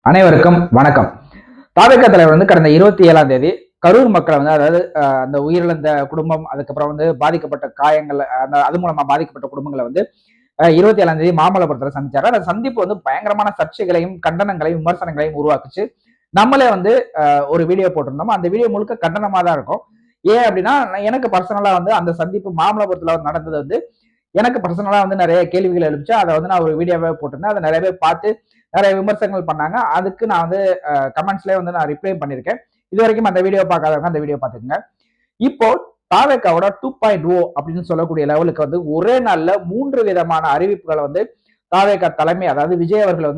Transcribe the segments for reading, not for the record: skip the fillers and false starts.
அனைவருக்கும் வணக்கம். தாவேக தலைவர் கடந்த 27ஆம் தேதி கரூர் மக்களை அதாவது அந்த உயிரிழந்த குடும்பம், அதுக்கப்புறம் பாதிக்கப்பட்ட காயங்கள், அது மூலமா பாதிக்கப்பட்ட குடும்பங்களை 27ஆம் தேதி மாமல்லபுரத்துல சந்திச்சாரு. அந்த சந்திப்பு பயங்கரமான சர்ச்சைகளையும், கண்டனங்களையும், விமர்சனங்களையும் உருவாக்குச்சு. நம்மளே ஒரு வீடியோ போட்டிருந்தோம். அந்த வீடியோ முழுக்க கண்டனமா தான் இருக்கும். ஏன் அப்படின்னா, எனக்கு பர்சனலா அந்த சந்திப்பு மாமல்லபுரத்துல நடந்தது எனக்கு பர்சனலா நிறைய கேள்விகள் எழுப்பிச்சு. அதை நான் ஒரு வீடியோவே போட்டிருந்தேன். அதை நிறைய பேர் பார்த்து நிறைய விமர்சனங்கள் பண்ணாங்க. அதுக்கு நான் கமெண்ட்ஸ்லயே நான் ரிப்ளை பண்ணியிருக்கேன். இது வரைக்கும் அந்த வீடியோ பார்க்காதவங்க அந்த வீடியோ பார்த்துக்கங்க. இப்போ தாவேக்காவோட 2.0 அப்படின்னு சொல்லக்கூடிய லெவலுக்கு ஒரே நாள்ல 3 விதமான அறிவிப்புகளை தாவேக்கா தலைமை, அதாவது விஜய் அவர்கள்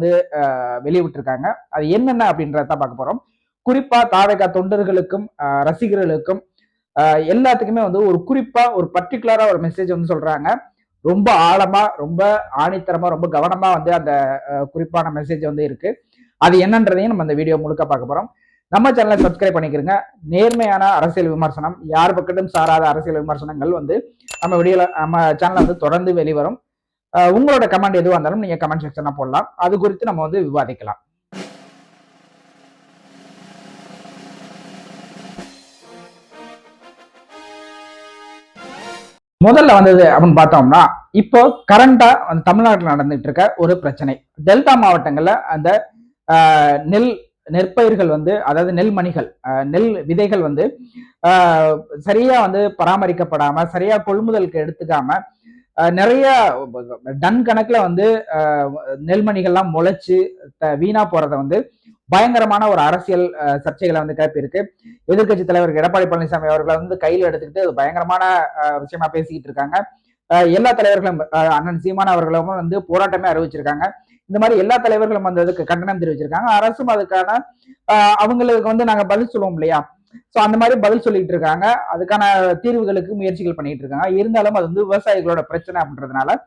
வெளியிட்டிருக்காங்க. அது என்னென்ன அப்படின்றத பார்க்க போறோம். குறிப்பா தாவேக்கா தொண்டர்களுக்கும் ரசிகர்களுக்கும் எல்லாத்துக்குமே ஒரு குறிப்பா ஒரு பர்டிகுலரா ஒரு மெசேஜ் சொல்றாங்க. ரொம்ப ஆழமா, ரொம்ப ஆணித்தரமா, ரொம்ப கவனமா அந்த குறிப்பான மெசேஜ் இருக்கு. அது என்னன்றதையும் நம்ம அந்த வீடியோ முழுக்க பார்க்க போறோம். நம்ம சேனலை சப்ஸ்கிரைப் பண்ணிக்கிறங்க. நேர்மையான அரசியல் விமர்சனம், யார் பக்கத்தும் சாராத அரசியல் விமர்சனங்கள் நம்ம வீடியோல, நம்ம சேனல்ல தொடர்ந்து வெளிவரும். உங்களோட கமெண்ட் எதுவாக இருந்தாலும் நீங்க கமெண்ட் செக்ஷன்ல போடலாம். அது குறித்து நம்ம விவாதிக்கலாம். முதல்ல வந்தது அப்படின்னு பார்த்தோம்னா, இப்போ கரண்டா தமிழ்நாட்டில் நடந்துட்டு இருக்க ஒரு பிரச்சனை. டெல்டா மாவட்டங்கள்ல அந்த நெற்பயிர்கள் அதாவது நெல்மணிகள், நெல் விதைகள் சரியா பராமரிக்கப்படாம, சரியா கொள்முதலுக்கு எடுத்துக்காம, நிறைய டன் கணக்குல நெல்மணிகள்லாம் முளைச்சு வீணா போறத பயங்கரமான ஒரு அரசியல் சர்ச்சைகளை கிளப்பி இருக்கு. எதிர்கட்சி தலைவர் எடப்பாடி பழனிசாமி அவர்களை கையில் எடுத்துக்கிட்டு அது பயங்கரமான விஷயமா பேசிக்கிட்டு இருக்காங்க. எல்லா தலைவர்களும், அண்ணன் சீமான் அவர்களும் போராட்டமே அறிவிச்சிருக்காங்க. இந்த மாதிரி எல்லா தலைவர்களும் அதுக்கு கண்டனம் தெரிவிச்சிருக்காங்க. அரசும் அதுக்கான அவங்களுக்கு நாங்க பதில் சொல்லுவோம் இல்லையா, சோ அந்த மாதிரி பதில் சொல்லிட்டு இருக்காங்க. அதுக்கான தீர்வுகளுக்கு முயற்சிகள் பண்ணிட்டு இருக்காங்க. இருந்தாலும் அது விவசாயிகளோட பிரச்சனை அப்படின்றதுனால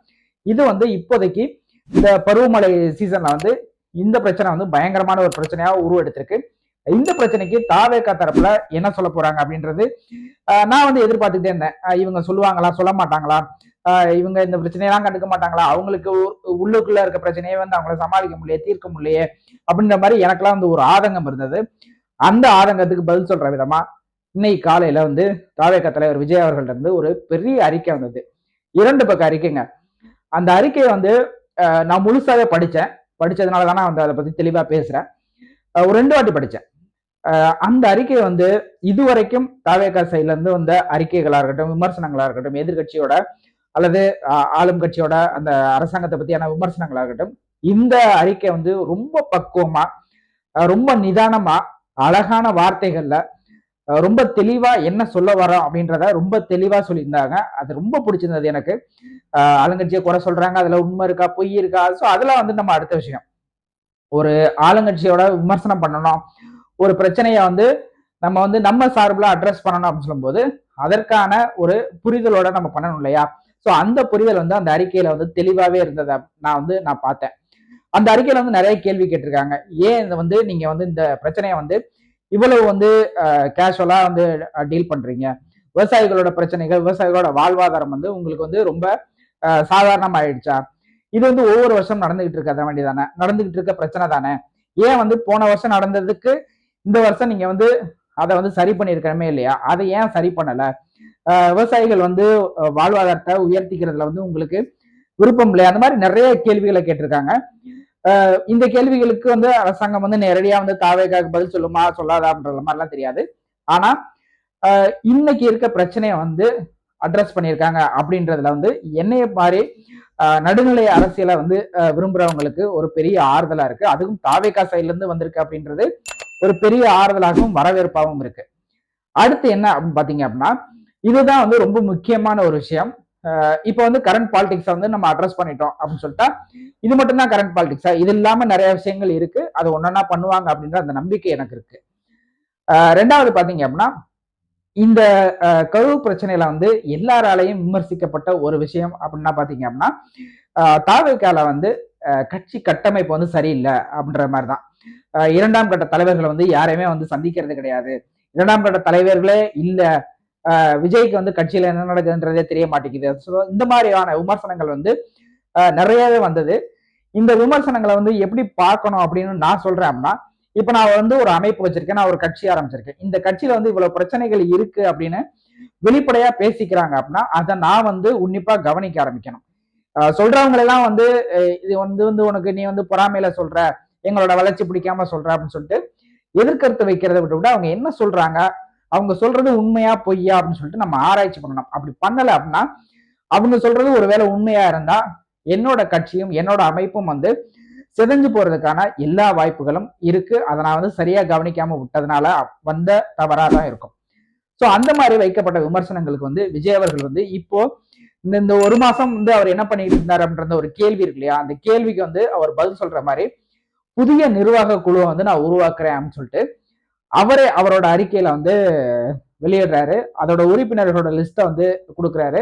இது இப்போதைக்கு இந்த பருவமழை சீசன்ல இந்த பிரச்சனை பயங்கரமான ஒரு பிரச்சனையா உருவெடுத்திருக்கு. இந்த பிரச்சனைக்கு தாவேகா தரப்புல என்ன சொல்ல போறாங்க அப்படின்றது நான் எதிர்பார்த்துட்டே இருந்தேன். இவங்க சொல்லுவாங்களா, சொல்ல மாட்டாங்களா, இவங்க இந்த பிரச்சனையெல்லாம் கண்டுக்க மாட்டாங்களா, அவங்களுக்கு உள்ளுக்குள்ள இருக்க பிரச்சனையை அவங்கள சமாளிக்க முடியல, தீர்க்க முடியலையே அப்படின்ற மாதிரி எனக்கெல்லாம் ஒரு ஆதங்கம் இருந்தது. அந்த ஆதங்கத்துக்கு பதில் சொல்ற விதமா இன்னைக்கு காலையில தாவேகா தலைவர் விஜய் அவர்கள்ட்ட இருந்து ஒரு பெரிய அறிக்கை வந்தது. 2 பக்க அறிக்கைங்க. அந்த அறிக்கையை நான் முழுசாவே படிச்சதுனால தானே அதை பத்தி தெளிவா பேசுறேன். ஒரு 2 வாட்டி படிச்சேன். அந்த அறிக்கையை இதுவரைக்கும் தாவேகா சைட்ல இருந்து வந்த அறிக்கைகளா இருக்கட்டும், விமர்சனங்களா இருக்கட்டும், எதிர்கட்சியோட அல்லது ஆளும் கட்சியோட அந்த அரசாங்கத்தை பத்தியான விமர்சனங்களா இருக்கட்டும், இந்த அறிக்கை ரொம்ப பக்குவமா, ரொம்ப நிதானமா, அழகான வார்த்தைகள்ல ரொம்ப தெளிவா என்ன சொல்ல வரோம் அப்படின்றத ரொம்ப தெளிவா சொல்லியிருந்தாங்க. அது ரொம்ப பிடிச்சிருந்தது எனக்கு. ஆளுங்கட்சியை குறை சொல்றாங்க, அதுல உண்மை இருக்கா, பொய் இருக்கா, சோ அதெல்லாம் நம்ம அடுத்த விஷயம். ஒரு ஆளுங்கட்சியோட விமர்சனம் பண்ணணும், ஒரு பிரச்சனைய நம்ம நம்ம சார்பில் அட்ரஸ் பண்ணணும் அப்படின்னு சொல்லும்போது அதற்கான ஒரு புரிதலோட நம்ம பண்ணணும் இல்லையா. சோ அந்த புரிதல் அந்த அறிக்கையில தெளிவாவே இருந்ததை நான் பார்த்தேன். அந்த அறிக்கையில நிறைய கேள்வி கேட்டிருக்காங்க. ஏன் நீங்க இந்த பிரச்சனையை இவ்வளவு கேஷுவலா டீல் பண்றீங்க? விவசாயிகளோட பிரச்சனைகள், விவசாயிகளோட வாழ்வாதாரம் உங்களுக்கு ரொம்ப சாதாரணம் ஆயிடுச்சா? இது ஒவ்வொரு வருஷம் நடந்துகிட்டு இருக்க வேண்டியதானே, நடந்துகிட்டு இருக்க பிரச்சனை தானே. ஏன் போன வருஷம் நடந்ததுக்கு இந்த வருஷம் நீங்க அதை சரி பண்ணிருக்கணுமே இல்லையா? அதை ஏன் சரி பண்ணல? விவசாயிகள் வாழ்வாதாரத்தை உயர்த்திக்கிறதுல உங்களுக்கு விருப்பம் இல்லையா? அந்த மாதிரி நிறைய கேள்விகளை கேட்டிருக்காங்க. இந்த கேள்விகளுக்கு அரசாங்கம் நேரடியா தாவேகாவுக்கு பதில் சொல்லுமா, சொல்லாதா அப்படின்ற மாதிரிலாம் தெரியாது. ஆனா இன்னைக்கு இருக்க பிரச்சனையை அட்ரஸ் பண்ணியிருக்காங்க அப்படின்றதுல என்னைய மாதிரி நடுநிலை அரசியலை விரும்புறவங்களுக்கு ஒரு பெரிய ஆறுதலா இருக்கு. அதுவும் தாவேகா சைட்ல இருந்து வந்திருக்கு அப்படின்றது ஒரு பெரிய ஆறுதலாகவும் வரவேற்பாகவும் இருக்கு. அடுத்து என்ன அப்படின்னு பாத்தீங்க அப்படின்னா, இதுதான் ரொம்ப முக்கியமான ஒரு விஷயம். இப்ப கரண்ட் பாலிடிக்ஸ் நம்ம அட்ரஸ் பண்ணிட்டோம் அப்படின்னு சொல்லிட்டா, இது மட்டும் தான் கரண்ட் பாலிடிக்ஸா? இது இல்லாம நிறைய விஷயங்கள் இருக்கு, அது ஒன்னொன்னா பண்ணுவாங்க அப்படின்ற அந்த நம்பிக்கை எனக்கு இருக்கு. ரெண்டாவது பாத்தீங்க அப்படின்னா, இந்த கரூர் பிரச்சனையில எல்லாராலையும் விமர்சிக்கப்பட்ட ஒரு விஷயம் அப்படின்னா பாத்தீங்க அப்படின்னா, தாவேகால கட்சி கட்டமைப்பு சரியில்லை அப்படின்ற மாதிரிதான். 2ஆம் கட்ட தலைவர்களை யாரையுமே சந்திக்கிறது கிடையாது, 2ஆம் கட்ட தலைவர்களே இல்ல, விஜய்க்கு கட்சியில என்ன நடக்குதுன்றதே தெரிய மாட்டேங்குது. இந்த மாதிரியான விமர்சனங்கள் நிறையவே வந்தது. இந்த விமர்சனங்களை வந்து எப்படி பார்க்கணும் அப்படின்னு நான் சொல்றேன் அப்படின்னா, இப்ப நான் வந்து ஒரு அமைப்பு வச்சிருக்கேன், நான் ஒரு கட்சி ஆரம்பிச்சிருக்கேன். இந்த கட்சியில வந்து இவ்வளவு பிரச்சனைகள் இருக்கு அப்படின்னு வெளிப்படையா பேசிக்கிறாங்க அப்படின்னா, அதை நான் வந்து உன்னிப்பா கவனிக்க ஆரம்பிக்கணும். சொல்றவங்க எல்லாம் வந்து இது வந்து உனக்கு நீ வந்து பொறாமையில சொல்ற, எங்களோட வளர்ச்சி பிடிக்காம சொல்ற அப்படின்னு சொல்லிட்டு எதிர்கருத்து வைக்கிறத விட அவங்க என்ன சொல்றாங்க, அவங்க சொல்றது உண்மையா பொய்யா அப்படின்னு சொல்லிட்டு நம்ம ஆராய்ச்சி பண்ணணும். அப்படி பண்ணல அப்படின்னா, அவங்க சொல்றது ஒருவேளை உண்மையா இருந்தா என்னோட கட்சியும் என்னோட அமைப்பும் வந்து சிதைஞ்சு போறதுக்கான எல்லா வாய்ப்புகளும் இருக்கு. அதை நான் வந்து சரியா கவனிக்காம விட்டதுனால வந்த தவறாதான் இருக்கும். சோ அந்த மாதிரி வைக்கப்பட்ட விமர்சனங்களுக்கு வந்து விஜய் அவர்கள் வந்து இப்போ இந்த ஒரு மாசம் வந்து அவர் என்ன பண்ணிட்டு இருந்தார் அப்படின்ற ஒரு கேள்வி இருக்கு இல்லையா, அந்த கேள்விக்கு வந்து அவர் பதில் சொல்ற மாதிரி புதிய நிர்வாக குழுவை வந்து நான் உருவாக்குறேன் அப்படின்னு சொல்லிட்டு அவரே அவரோட அறிக்கையில வந்து வெளியிடுறாரு. அதோட உறுப்பினர்களோட லிஸ்ட வந்து கொடுக்குறாரு.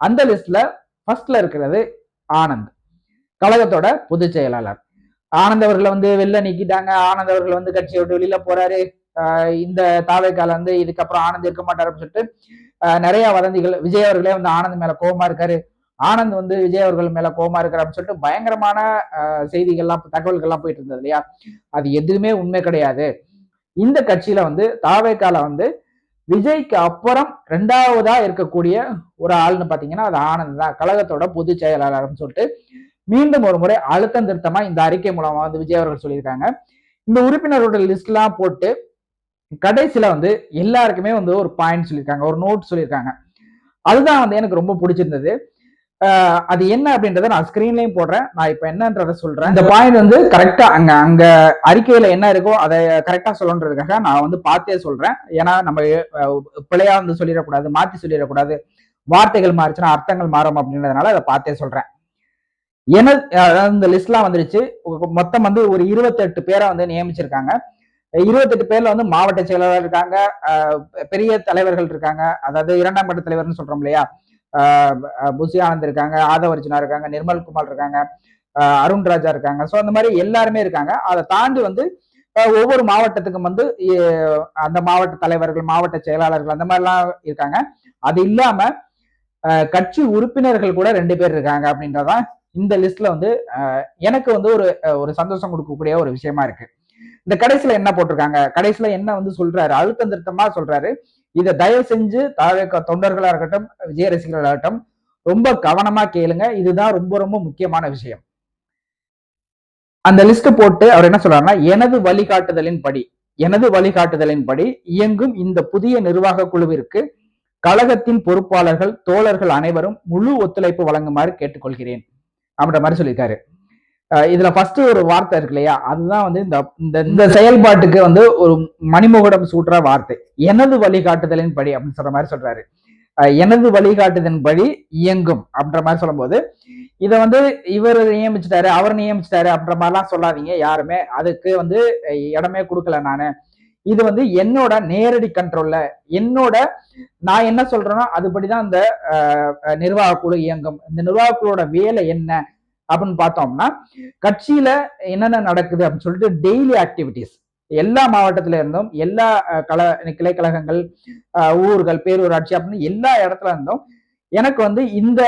அந்த லிஸ்ட்ல ஃபர்ஸ்ட்ல இருக்கிறது ஆனந்த், கழகத்தோட பொதுச் செயலாளர். ஆனந்த் அவர்களை வந்து வெளில நீக்கிட்டாங்க. ஆனந்த் அவர்கள் வந்து கட்சியை விட்டு வெளியில போறாரு. இந்த தாவேக்கால வந்து இதுக்கப்புறம் ஆனந்த் இருக்க மாட்டாரு அப்படின்னு சொல்லிட்டு நிறைய வதந்திகள். விஜய் அவர்களே வந்து ஆனந்த் மேல கோபமா இருக்காரு, ஆனந்த் வந்து விஜய் அவர்கள் மேல கோபமா இருக்காரு அப்படின்னு சொல்லிட்டு பயங்கரமான செய்திகள்லாம் தகவல்கள்லாம் போயிட்டு இருந்தது இல்லையா. அது எதுவுமே உண்மை கிடையாது. இந்த கட்சியில வந்து தாவேக்கால வந்து விஜய்க்கு அப்புறம் 2வதா இருக்கக்கூடிய ஒரு ஆள்னு பாத்தீங்கன்னா அது ஆனந்த் தான், கழகத்தோட பொதுச் செயலாளர்னு சொல்லிட்டு மீண்டும் ஒரு முறை அழுத்தம் திருத்தமா இந்த அறிக்கை மூலமா வந்து விஜய் அவர்கள் சொல்லியிருக்காங்க. இந்த உறுப்பினரோட லிஸ்ட் எல்லாம் போட்டு கடைசியில வந்து எல்லாருக்குமே வந்து ஒரு பாயிண்ட் சொல்லியிருக்காங்க, ஒரு நோட் சொல்லியிருக்காங்க. அதுதான் வந்து எனக்கு ரொம்ப பிடிச்சிருந்தது. அது என்ன அப்படின்றத நான் ஸ்கிரீன்லயும் போடுறேன். நான் இப்ப என்னன்றத சொல்றேன். இந்த பாயிண்ட் வந்து கரெக்டா அங்க அறிக்கையில என்ன இருக்கோ அதை கரெக்டா சொல்லணுன்றதுக்காக நான் வந்து பார்த்தே சொல்றேன். ஏன்னா நம்ம பிழையா வந்து சொல்லிடக்கூடாது, மாத்தி சொல்லிடக்கூடாது, வார்த்தைகள் மாறிச்சுன்னா அர்த்தங்கள் மாறும் அப்படின்றதுனால அதை பார்த்தே சொல்றேன். இந்த லிஸ்ட்லாம் வந்துருச்சு. மொத்தம் வந்து ஒரு 28 பேரை வந்து நியமிச்சிருக்காங்க. 28 பேர்ல வந்து மாவட்ட செயலாளர் இருக்காங்க, பெரிய தலைவர்கள் இருக்காங்க, அதாவது 2ஆம் கட்ட தலைவர்னு சொல்றோம் இல்லையா, புசி ஆனந்த் இருக்காங்க, ஆதவர்ஜுனா இருக்காங்க, நிர்மல்குமார் இருக்காங்க, அருண் ராஜா இருக்காங்க. ஸோ அந்த மாதிரி எல்லாருமே இருக்காங்க. அதை தாண்டி வந்து ஒவ்வொரு மாவட்டத்துக்கும் வந்து அந்த மாவட்ட தலைவர்கள், மாவட்ட செயலாளர்கள் அந்த மாதிரிலாம் இருக்காங்க. அது இல்லாம கட்சி உறுப்பினர்கள் கூட 2 பேர் இருக்காங்க அப்படின்றதான் இந்த லிஸ்ட்ல வந்து எனக்கு வந்து ஒரு சந்தோஷம் கொடுக்கக்கூடிய ஒரு விஷயமா இருக்கு. இந்த கடைசியில என்ன போட்டிருக்காங்க, கடைசியில என்ன வந்து சொல்றாரு, அழுத்தம் திருத்தமா சொல்றாரு, இதை தயவு செஞ்சு தொண்டர்களா இருக்கட்டும், விஜய் ரசிகர்களாகட்டும் ரொம்ப கவனமா கேளுங்க, இதுதான் ரொம்ப ரொம்ப முக்கியமான விஷயம். அந்த லிஸ்ட் போட்டு அவர் என்ன சொல்றாருன்னா, எனது வழிகாட்டுதலின்படி இயங்கும் இந்த புதிய நிர்வாக குழுவிற்கு கழகத்தின் பொறுப்பாளர்கள், தோழர்கள் அனைவரும் முழு ஒத்துழைப்பு வழங்குமாறு கேட்டுக்கொள்கிறேன் அப்படின்ற மாதிரி சொல்லியிருக்காரு. இதுல ஃபர்ஸ்ட் ஒரு வார்த்தை இருக்கு இல்லையா, அதுதான் வந்து இந்த செயல்பாட்டுக்கு வந்து ஒரு மணிமுகடம் சூட்டுற வார்த்தை. எனது வழிகாட்டுதலின் படி அப்படின்னு சொல்ற மாதிரி சொல்றாரு. எனது வழிகாட்டுதலின்படி இயங்கும் அப்படின்ற மாதிரி சொல்லும் போது இதை வந்து இவர் நியமிச்சிட்டாரு, அவர் நியமிச்சிட்டாரு அப்படின்ற மாதிரிலாம் சொல்லாதீங்க யாருமே. அதுக்கு வந்து இடமே கொடுக்கல நானு. இது வந்து என்னோட நேரடி கண்ட்ரோல்ல, நான் என்ன சொல்றேனோ அதுபடிதான் இந்த நிர்வாக குழு இயங்கும். இந்த நிர்வாக குழுவோட வேலை என்ன அப்படின்னு பார்த்தோம்னா, கட்சியில என்னென்ன நடக்குது அப்படின்னு சொல்லிட்டு டெய்லி ஆக்டிவிட்டிஸ் எல்லா மாவட்டத்தில இருந்தும், எல்லா கிளைக்கழகங்கள், ஊர்கள், பேரூராட்சி அப்படின்னு எல்லா இடத்துல இருந்தும் எனக்கு வந்து இந்த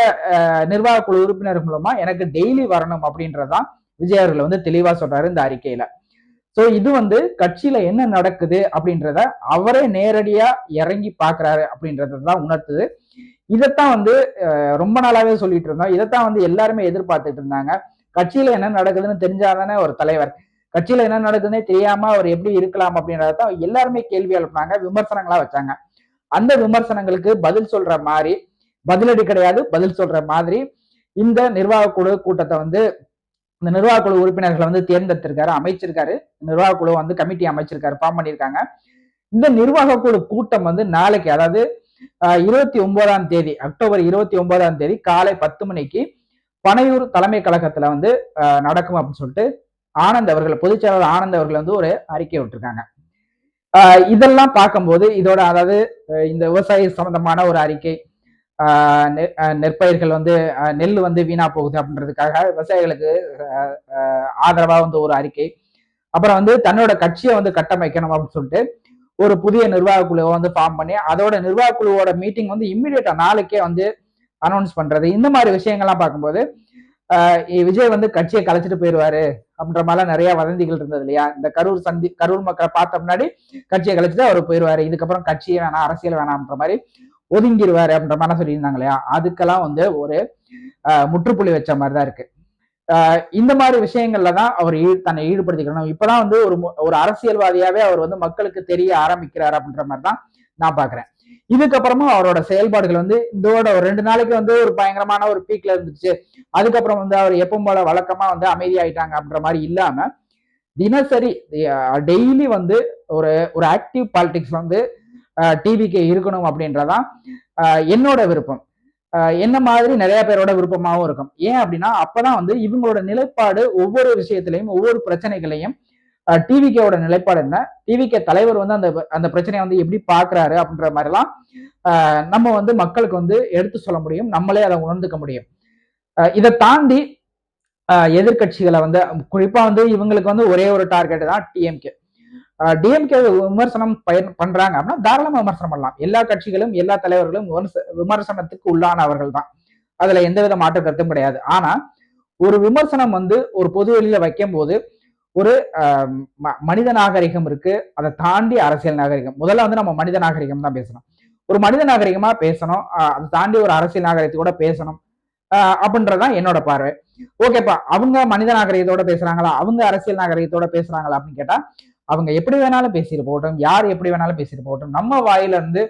நிர்வாக குழு உறுப்பினர் மூலமா எனக்கு டெய்லி வரணும் அப்படின்றதான் விஜய் அவர்கள் வந்து தெளிவா சொல்றாரு இந்த அறிக்கையில. சோ இது வந்து கட்சியில என்ன நடக்குது அப்படின்றத அவரே நேரடியா இறங்கி பாக்குறாரு அப்படின்றதான் உணர்த்துது. இதைத்தான் வந்து ரொம்ப நாளாவே சொல்லிட்டு இருந்தோம். இதைத்தான் வந்து எல்லாருமே எதிர்பார்த்துட்டு இருந்தாங்க. கட்சியில என்ன நடக்குதுன்னு தெரிஞ்சாதானே ஒரு தலைவர், கட்சியில என்ன நடக்குதுன்னே தெரியாம அவர் எப்படி இருக்கலாம் அப்படின்றதான் எல்லாருமே கேள்வி எழுப்பினாங்க, விமர்சனங்களா வச்சாங்க. அந்த விமர்சனங்களுக்கு பதில் சொல்ற மாதிரி, பதிலடி கிடையாது, பதில் சொல்ற மாதிரி இந்த நிர்வாக குழு கூட்டத்தை வந்து இந்த நிர்வாக குழு உறுப்பினர்களை வந்து தேர்ந்தெடுத்திருக்காரு, அமைச்சிருக்காரு. நிர்வாக குழு வந்து கமிட்டி அமைச்சிருக்காரு, ஃபார்ம் பண்ணியிருக்காங்க. இந்த நிர்வாக குழு கூட்டம் வந்து நாளைக்கு, அதாவது 29ஆம் தேதி, அக்டோபர் 29ஆம் தேதி காலை 10 மணிக்கு பனையூர் தலைமை கழகத்துல வந்து நடக்கும் அப்படின்னு சொல்லிட்டு ஆனந்த் அவர்கள், பொதுச்செயலாளர் ஆனந்த் அவர்கள் வந்து ஒரு அறிக்கை விட்டுருக்காங்க. இதெல்லாம் பார்க்கும்போது இதோட, அதாவது இந்த விவசாய சம்பந்தமான ஒரு அறிக்கை, நெற்பயிர்கள் வந்து நெல் வந்து வீணா போகுது அப்படின்றதுக்காக விவசாயிகளுக்கு ஆதரவா வந்து ஒரு அறிக்கை, அப்புறம் வந்து தன்னோட கட்சியை வந்து கட்டமைக்கணும் அப்படின்னு சொல்லிட்டு ஒரு புதிய நிர்வாக குழுவை வந்து ஃபார்ம் பண்ணி அதோட நிர்வாக குழுவோட மீட்டிங் வந்து இம்மிடியேட்டா நாளைக்கே வந்து அனௌன்ஸ் பண்றது, இந்த மாதிரி விஷயங்கள்லாம் பார்க்கும்போது விஜய் வந்து கட்சியை கலைச்சிட்டு போயிடுவாரு அப்படின்ற மாதிரிலாம் நிறைய வதந்திகள் இருந்தது இல்லையா? இந்த கரூர் மக்களை பார்த்த முன்னாடி கட்சியை கலைச்சிட்டு அவர் போயிடுவாரு, இதுக்கப்புறம் கட்சியே வேணாம், அரசியல் வேணாம்ன்ற மாதிரி ஒதுங்கிடுவாரு அப்படின்ற மாதிரி சொல்லியிருந்தாங்க இல்லையா? அதுக்கெல்லாம் வந்து ஒரு முற்றுப்புள்ளி வச்ச மாதிரிதான் இருக்கு. இந்த மாதிரி விஷயங்கள்ல தான் அவர் தன்னை ஈடுபடுத்திக்கணும். இப்பதான் வந்து ஒரு அரசியல்வாதியாவே அவர் வந்து மக்களுக்கு தெரிய ஆரம்பிக்கிறார் அப்படின்ற மாதிரி தான் நான் பாக்குறேன். இதுக்கப்புறமும் அவரோட செயல்பாடுகள் வந்து இதோட ஒரு 2 நாளைக்கு வந்து ஒரு பயங்கரமான ஒரு பீக்ல இருந்துச்சு. அதுக்கப்புறம் வந்து அவர் எப்பவும் போல வழக்கமா வந்து அமைதியாயிட்டாங்க அப்படின்ற மாதிரி இல்லாம தினசரி டெய்லி வந்து ஒரு ஒரு ஆக்டிவ் பாலிடிக்ஸ் வந்து டிவிக்கு இருக்கணும் அப்படின்றதான் என்னோட விருப்பம். என்ன மாதிரி நிறைய பேரோட விருப்பமாகவும் இருக்கும். ஏன் அப்படின்னா அப்பதான் வந்து இவங்களோட நிலைப்பாடு ஒவ்வொரு விஷயத்திலையும் ஒவ்வொரு பிரச்சனைகளையும் டிவிகேவோட நிலைப்பாடு என்ன, டிவிகே தலைவர் வந்து அந்த அந்த பிரச்சனையை வந்து எப்படி பாக்குறாரு அப்படின்ற மாதிரிலாம் நம்ம வந்து மக்களுக்கு வந்து எடுத்து சொல்ல முடியும், நம்மளே அதை உணர்ந்துக்க முடியும். இதை தாண்டி எதிர்கட்சிகளை வந்து குறிப்பா வந்து இவங்களுக்கு வந்து ஒரே ஒரு டார்கெட் தான் டிஎம்கே. டிஎம்கே விமர்சனம் பண்றாங்க அப்படின்னா தாராளமா விமர்சனம் பண்ணலாம். எல்லா கட்சிகளும் எல்லா தலைவர்களும் விமர்சனத்துக்கு உள்ளானவர்கள் தான், அதுல எந்தவித மாற்று கருத்தும் கிடையாது. ஆனா ஒரு விமர்சனம் வந்து ஒரு பொது வெளியில வைக்கும் போது ஒரு மனித நாகரிகம் இருக்கு, அதை தாண்டி அரசியல் நாகரிகம். முதல்ல வந்து நம்ம மனித நாகரிகம் தான் பேசணும், ஒரு மனித நாகரிகமா பேசணும், அதை தாண்டி ஒரு அரசியல் நாகரிகத்தோட பேசணும் அப்படின்றதான் என்னோட பார்வை. ஓகேப்பா, அவங்க மனித நாகரிகத்தோட பேசுறாங்களா, அவங்க அரசியல் நாகரிகத்தோட பேசுறாங்களா அப்படின்னு கேட்டா அவங்க எப்படி வேணாலும் பேசிட்டு போகட்டும், யார் எப்படி வேணாலும் பேசிட்டு போகட்டும். நம்ம வாயில இருந்து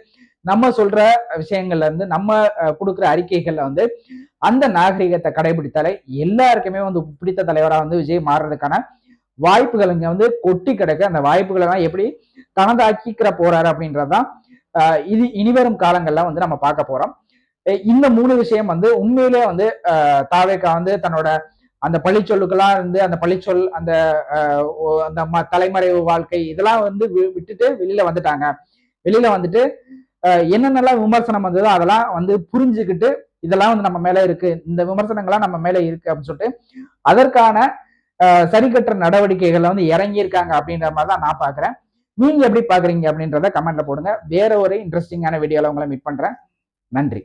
நம்ம சொல்ற விஷயங்கள்ல இருந்து நம்ம கொடுக்குற அறிக்கைகள்ல வந்து அந்த நாகரிகத்தை கடைபிடித்தாலே எல்லாருக்குமே வந்து பிடித்த தலைவரா வந்து விஜய் மாறுறதுக்கான வாய்ப்புகள் இங்க வந்து கொட்டி கிடக்கு. அந்த வாய்ப்புகளை எல்லாம் எப்படி தனதாக்கிக்கிற போறாரு அப்படின்றதுதான் இது இனிவரும் காலங்கள்ல வந்து நம்ம பார்க்க போறோம். இந்த 3 விஷயம் வந்து உண்மையிலே வந்து தாவேகா வந்து தன்னோட அந்த பழிச்சொல்லுக்கெல்லாம் இருந்து அந்த பழிச்சொல் அந்த அந்த தலைமறைவு வாழ்க்கை இதெல்லாம் வந்து விட்டுட்டு வெளியில வந்துட்டாங்க. வெளியில வந்துட்டு என்னென்னலாம் விமர்சனம் வந்ததோ அதெல்லாம் வந்து புரிஞ்சுக்கிட்டு இதெல்லாம் வந்து நம்ம மேல இருக்கு, இந்த விமர்சனங்கள்லாம் நம்ம மேல இருக்கு அப்படின்னு சொல்லிட்டு அதற்கான சரிக்கற்ற நடவடிக்கைகள்ல வந்து இறங்கியிருக்காங்க அப்படின்ற மாதிரி தான் நான் பாக்குறேன். நீங்க எப்படி பாக்குறீங்க அப்படின்றத கமெண்ட்ல போடுங்க. வேற ஒரு இன்ட்ரெஸ்டிங்கான வீடியோல உங்களை மீட் பண்றேன். நன்றி.